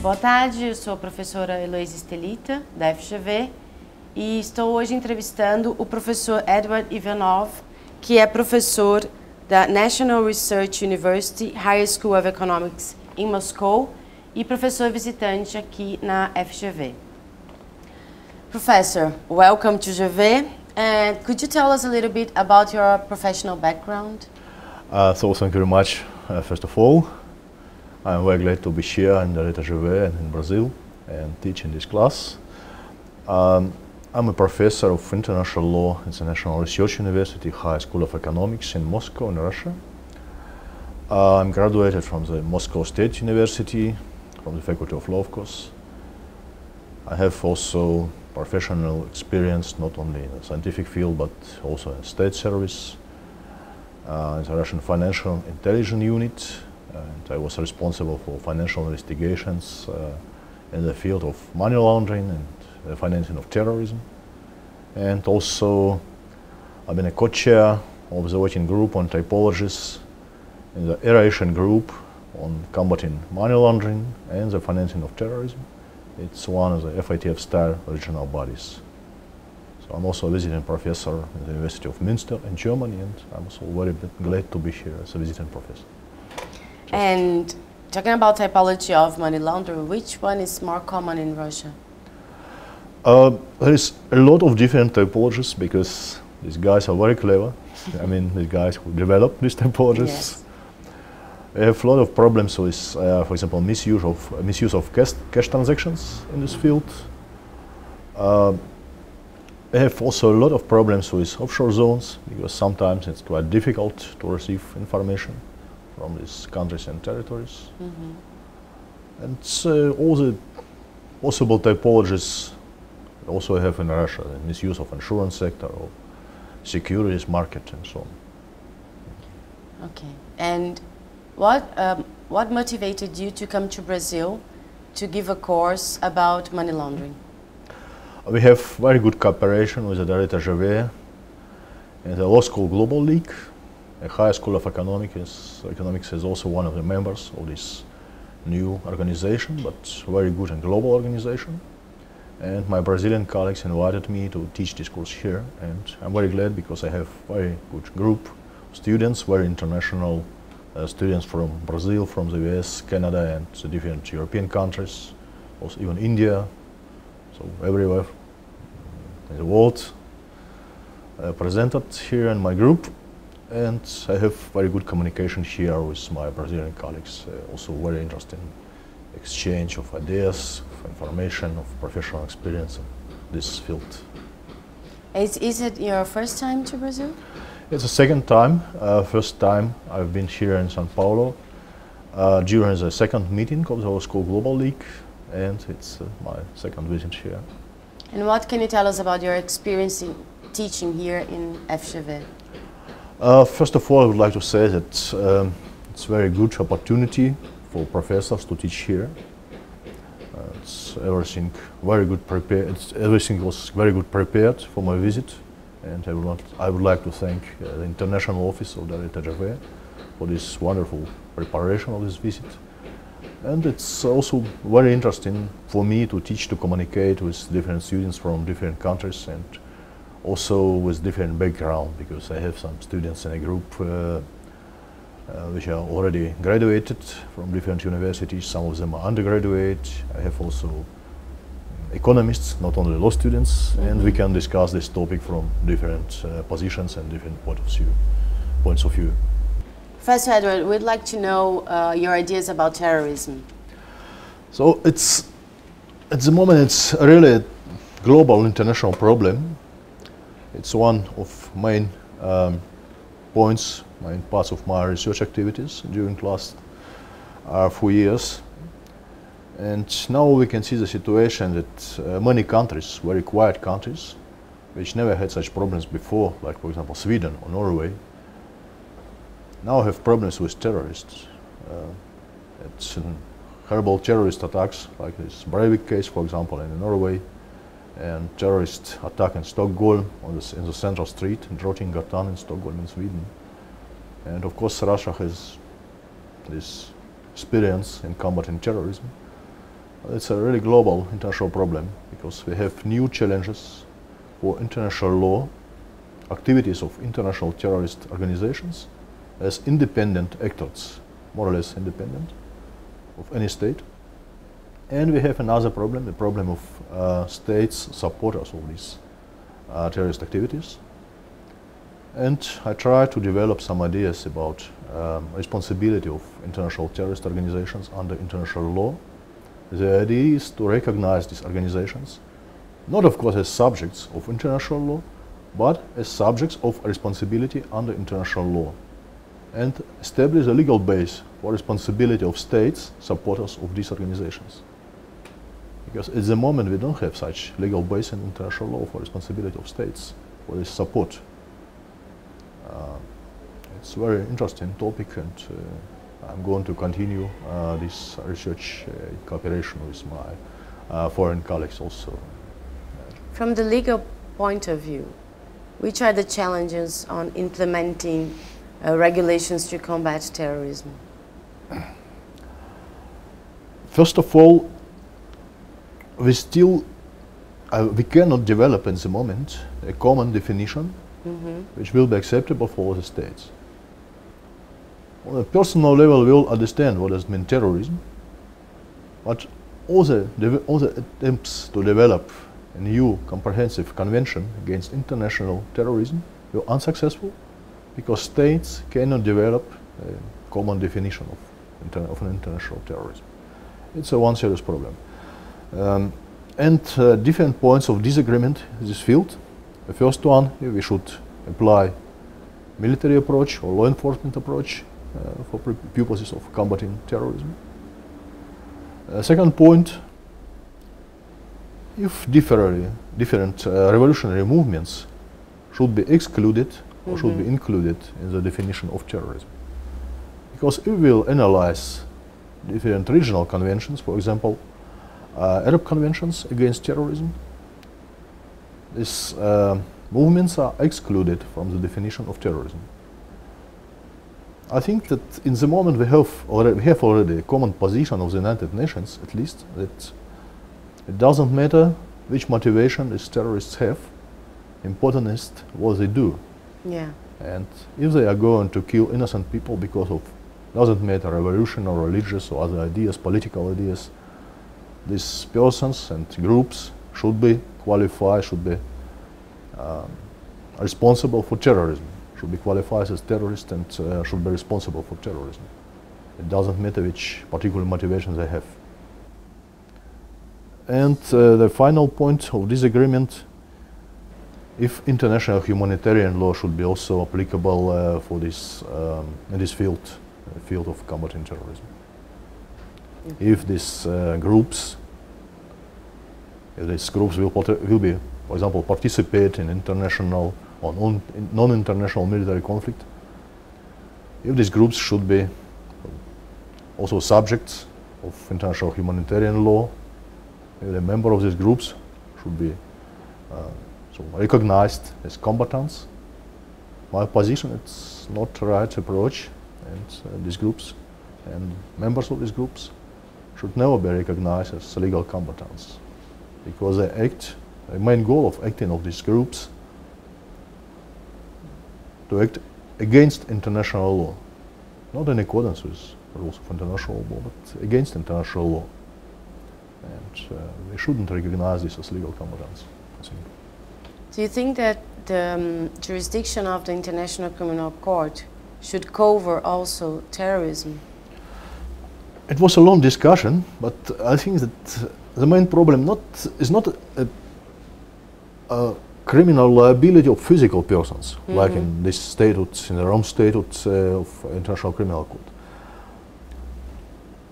Boa tarde, eu sou a professora Heloísa Estellita, da FGV, e estou hoje entrevistando o professor Eduard Ivanov, que é professor da National Research University Higher School of Economics em Moscou e professor visitante aqui na FGV. Professor, welcome to GV, and could you tell us a little bit about your professional background? So thank you very much, first of all. I'm very glad to be here in Direito and in Brazil and teach in this class. I'm a professor of international law at the National Research University High School of Economics in Moscow, in Russia. I'm graduated from the Moscow State University, from the Faculty of Law, of course. I have also professional experience not only in the scientific field but also in state service, in the Russian Financial Intelligence Unit, and I was responsible for financial investigations in the field of money laundering and the financing of terrorism. And also I've been a co-chair of the working group on typologies in the Eurasian group on combating money laundering and the financing of terrorism. It's one of the FITF-style regional bodies. So I'm also a visiting professor at the University of Münster in Germany, and I'm also very glad to be here as a visiting professor. And talking about typology of money laundering, which one is more common in Russia? There is a lot of different typologies because these guys are very clever. I mean, these guys who develop these typologies. Yes. We have a lot of problems with, for example, misuse of cash transactions in this field. We have also a lot of problems with offshore zones because sometimes it's quite difficult to receive information from these countries and territories. Mm-hmm. And all the possible typologies we also have in Russia, the misuse of insurance sector or securities market and so on. Okay. And what motivated you to come to Brazil to give a course about money laundering? We have very good cooperation with the Direito and the Law School Global League. The High School of Economics is also one of the members of this new organization, but very good and global organization. And my Brazilian colleagues invited me to teach this course here, and I'm very glad because I have very good group of students, very international students from Brazil, from the US, Canada, and the different European countries, also even India, so everywhere in the world presented here in my group. And I have very good communication here with my Brazilian colleagues, also very interesting exchange of ideas, of information, of professional experience in this field. Is it your first time to Brazil? It's the second time. First time I've been here in São Paulo during the second meeting of the Law School Global League, and it's my second visit here. And what can you tell us about your experience in teaching here in FGV? First of all, I would like to say that it's a very good opportunity for professors to teach here. Everything was very good prepared for my visit, and I would like to thank the International Office of Direito for this wonderful preparation of this visit. And it's also very interesting for me to teach, to communicate with different students from different countries and also with different background, because I have some students in a group which are already graduated from different universities. Some of them are undergraduate. I have also economists, not only law students, mm-hmm. and we can discuss this topic from different positions and different points of view. Professor Edward, we'd like to know your ideas about terrorism. So at the moment it's really a global international problem. It's one of main main parts of my research activities during the last 4 years. And now we can see the situation that many countries, very quiet countries, which never had such problems before, like for example Sweden or Norway, now have problems with terrorists. It's horrible terrorist attacks, like this Breivik case, for example, in Norway, and terrorist attack in Stockholm in the central street, in Drottninggatan in Stockholm in Sweden. And of course Russia has this experience in combating terrorism. It's a really global international problem because we have new challenges for international law, activities of international terrorist organizations as independent actors, more or less independent of any state. And we have another problem, the problem of states supporters of these terrorist activities. And I try to develop some ideas about responsibility of international terrorist organizations under international law. The idea is to recognize these organizations, not of course as subjects of international law, but as subjects of responsibility under international law, and establish a legal base for responsibility of states, supporters of these organizations. Because at the moment we don't have such legal base in international law for responsibility of states for this support. It's a very interesting topic, and I'm going to continue this research in cooperation with my foreign colleagues also. From the legal point of view, which are the challenges on implementing regulations to combat terrorism? First of all, we cannot develop at the moment a common definition which will be acceptable for all the states. On a personal level, we all understand what does mean terrorism, but all the attempts to develop a new comprehensive convention against international terrorism were unsuccessful because states cannot develop a common definition of an international terrorism. It's a one serious problem. Different points of disagreement in this field. The first one, we should apply military approach or law enforcement approach for purposes of combating terrorism. Second point, if different revolutionary movements should be excluded or should be included in the definition of terrorism. Because if we will analyze different regional conventions, for example, Arab conventions against terrorism, these movements are excluded from the definition of terrorism. I think that in the moment we have already a common position of the United Nations, at least, that it doesn't matter which motivation these terrorists have, important is what they do. Yeah. And if they are going to kill innocent people because of, doesn't matter, revolution or religious or other ideas, political ideas, these persons and groups should be qualified, should be responsible for terrorism, should be qualified as terrorists and should be responsible for terrorism. It doesn't matter which particular motivation they have. And the final point of disagreement, if international humanitarian law should be also applicable for this in this field of combating terrorism. If these groups will be, for example, participate in international or non-international military conflict, if these groups should be also subjects of international humanitarian law, if the member of these groups should be so recognized as combatants. My position, it's not the right approach, and these groups and members of these groups should never be recognized as legal combatants, because the main goal of acting of these groups to act against international law, not in accordance with rules of international law, but against international law. And we shouldn't recognize this as legal combatants, I think. Do you think that the jurisdiction of the International Criminal Court should cover also terrorism? It was a long discussion, but I think that the main problem is not a criminal liability of physical persons, like in this statutes, in the Rome statutes of International Criminal Court.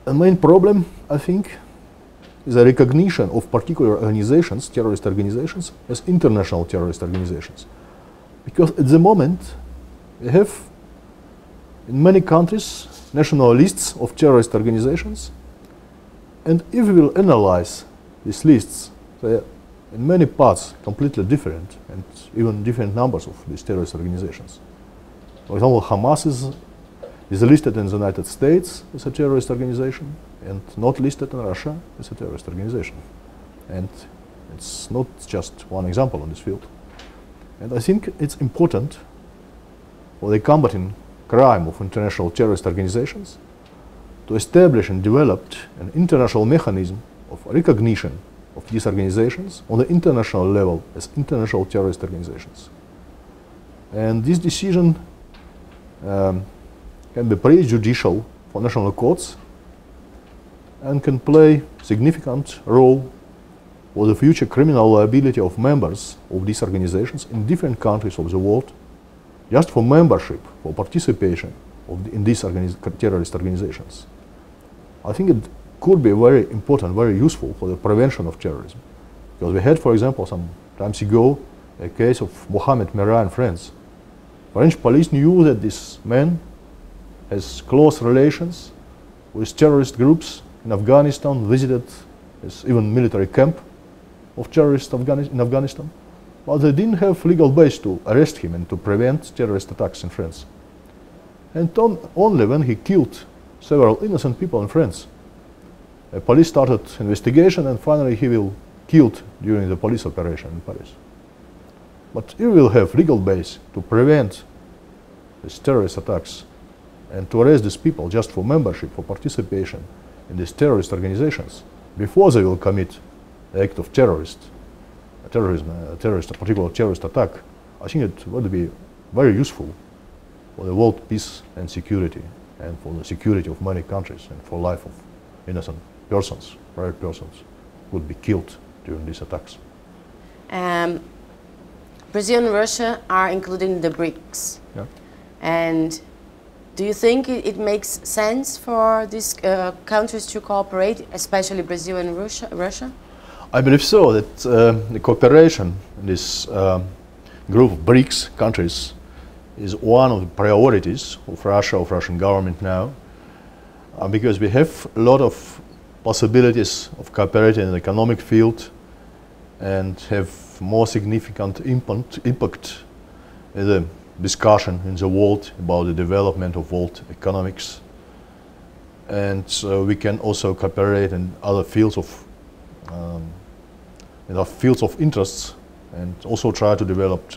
The main problem, I think, is a recognition of particular organizations, terrorist organizations, as international terrorist organizations. Because at the moment, we have in many countries national lists of terrorist organizations, and if we will analyze these lists, they are in many parts completely different, and even different numbers of these terrorist organizations. For example, Hamas is is listed in the United States as a terrorist organization and not listed in Russia as a terrorist organization. And it's not just one example in this field. And I think it's important for the combating crime of international terrorist organizations to establish and develop an international mechanism of recognition of these organizations on the international level as international terrorist organizations. And this decision can be prejudicial for national courts and can play a significant role for the future criminal liability of members of these organizations in different countries of the world, just for membership, for participation in these terrorist organizations. I think it could be very important, very useful for the prevention of terrorism. Because we had, for example, some times ago, a case of Mohammed Merah and friends. French police knew that this man has close relations with terrorist groups in Afghanistan, visited even military camp of terrorists in Afghanistan, but they didn't have legal base to arrest him and to prevent terrorist attacks in France. And only when he killed several innocent people in France, the police started investigation, and finally he will killed during the police operation in Paris. But you will have legal base to prevent these terrorist attacks and to arrest these people just for membership, for participation in these terrorist organizations before they will commit the act of terrorism, a particular terrorist attack. I think it would be very useful for the world peace and security, and for the security of many countries, and for life of innocent persons, private persons, would be killed during these attacks. Brazil and Russia are included in the BRICS. Yeah. And do you think it makes sense for these countries to cooperate, especially Brazil and Russia? I believe so, that the cooperation in this group of BRICS countries is one of the priorities of Russia, of Russian government now, because we have a lot of possibilities of cooperating in the economic field and have more significant impact in the discussion in the world about the development of world economics. And we can also cooperate in other fields of interests, and also try to develop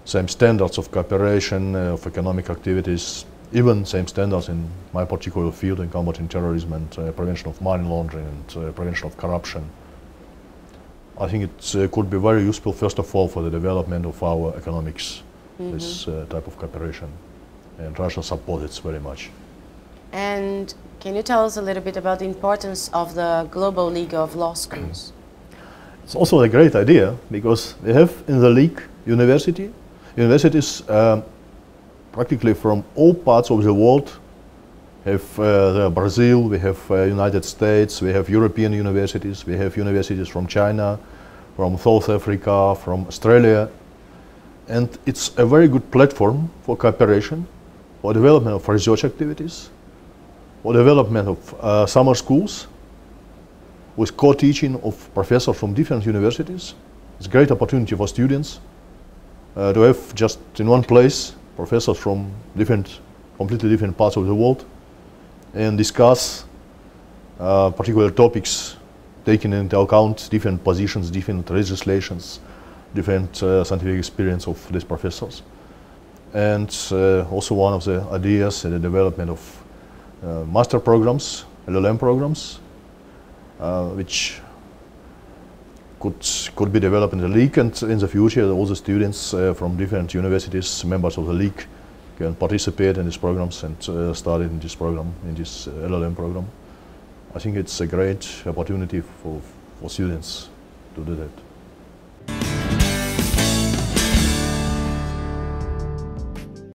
same standards of cooperation of economic activities, even same standards in my particular field in combating terrorism and prevention of money laundering and prevention of corruption. I think it could be very useful, first of all, for the development of our economics, this type of cooperation, and Russia supports it very much. And can you tell us a little bit about the importance of the Global League of Law Schools? It's also a great idea, because we have in the league universities practically from all parts of the world. We have Brazil, we have United States, we have European universities, we have universities from China, from South Africa, from Australia. And it's a very good platform for cooperation, for development of research activities, for development of summer schools with co-teaching of professors from different universities. It's a great opportunity for students to have just in one place professors from completely different parts of the world and discuss particular topics, taking into account different positions, different legislations, different scientific experience of these professors. And also one of the ideas in the development of master programs, LLM programs, which could be developed in the league, and in the future all the students from different universities, members of the league, can participate in these programs and study in this program, in this LLM program. I think it's a great opportunity for students to do that.